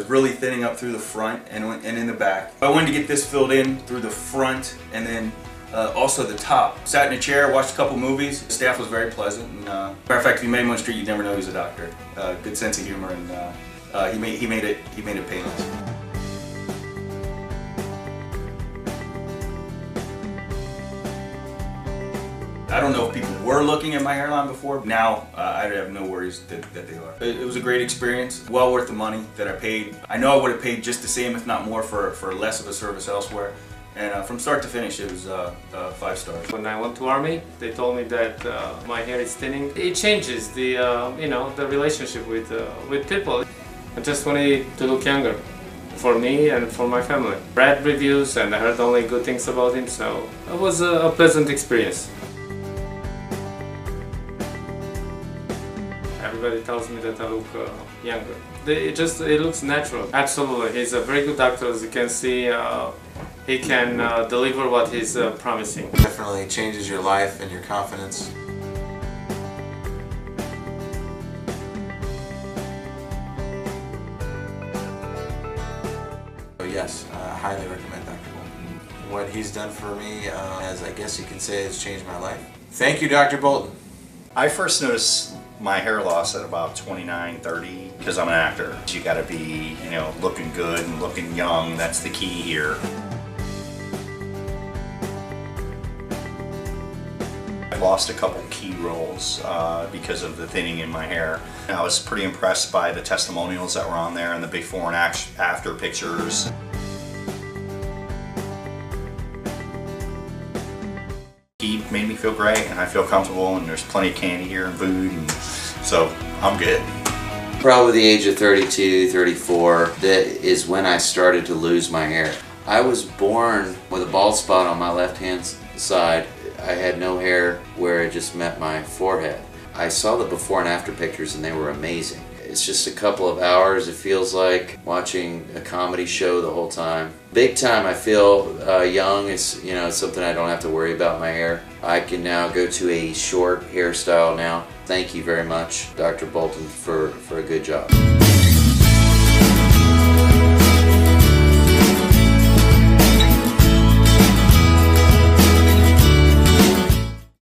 was really thinning up through the front and in the back. I wanted to get this filled in through the front and then also the top. Sat in a chair, watched a couple movies. The staff was very pleasant. And, matter of fact, if you met him on the street, you'd never know he was a doctor. Good sense of humor, and he made it painless. I don't know if people were looking at my hairline before. Now, I have no worries that they are. It was a great experience, well worth the money that I paid. I know I would have paid just the same, if not more, for less of a service elsewhere. And from start to finish, it was 5 stars. When I went to Army, they told me that my hair is thinning. It changes the, the relationship with people. I just wanted to look younger, for me and for my family. Read reviews and I heard only good things about him, so it was a pleasant experience. Everybody tells me that I look younger. It looks natural. Absolutely, he's a very good doctor. As you can see, he can deliver what he's promising. Definitely changes your life and your confidence. So yes, I highly recommend Dr. Bolton. What he's done for me, as I guess you can say, has changed my life. Thank you, Dr. Bolton. I first noticed my hair loss at about 29, 30 because I'm an actor. You gotta be, looking good and looking young. That's the key here. I lost a couple key roles because of the thinning in my hair. I was pretty impressed by the testimonials that were on there and the before and after pictures. He made me feel great and I feel comfortable, and there's plenty of candy here and food, and so I'm good. Probably the age of 32, 34, that is when I started to lose my hair. I was born with a bald spot on my left hand side. I had no hair where it just met my forehead. I saw the before and after pictures and they were amazing. It's just a couple of hours, it feels like, watching a comedy show the whole time. Big time, I feel young. It's something I don't have to worry about my hair. I can now go to a short hairstyle now. Thank you very much, Dr. Bolton, for a good job.